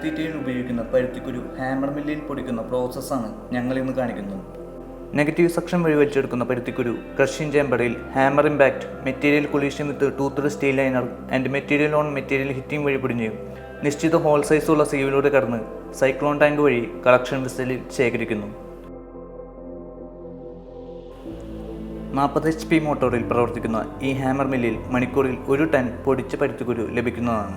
കാലിത്തീറ്റയിൽ ഉപയോഗിക്കുന്ന പരുത്തിക്കുരു ഹാമർ മില്ലിൽ പൊടിക്കുന്ന പ്രോസസ്സാണ് ഞങ്ങൾ ഇന്ന് കാണിക്കുന്നത്. നെഗറ്റീവ് സെക്ഷൻ വഴി വലിച്ചെടുക്കുന്ന പരുത്തിക്കുരു ക്രഷിംഗ് ചേമ്പറിൽ hammer impact, material collision with toothed steel liner and material on material hitting വഴി പൊടിഞ്ഞ് നിശ്ചിത ഹോൾ സൈസുള്ള സീവിലൂടെ കടന്ന് സൈക്ലോൺ ടാങ്ക് വഴി കളക്ഷൻ വെസലിൽ ശേഖരിക്കുന്നു. 40 HP മോട്ടോറിൽ പ്രവർത്തിക്കുന്ന ഈ ഹാമർ മില്ലിൽ മണിക്കൂറിൽ 1 ടൺ പൊടിച്ച പരുത്തിക്കുരു ലഭിക്കുന്നതാണ്.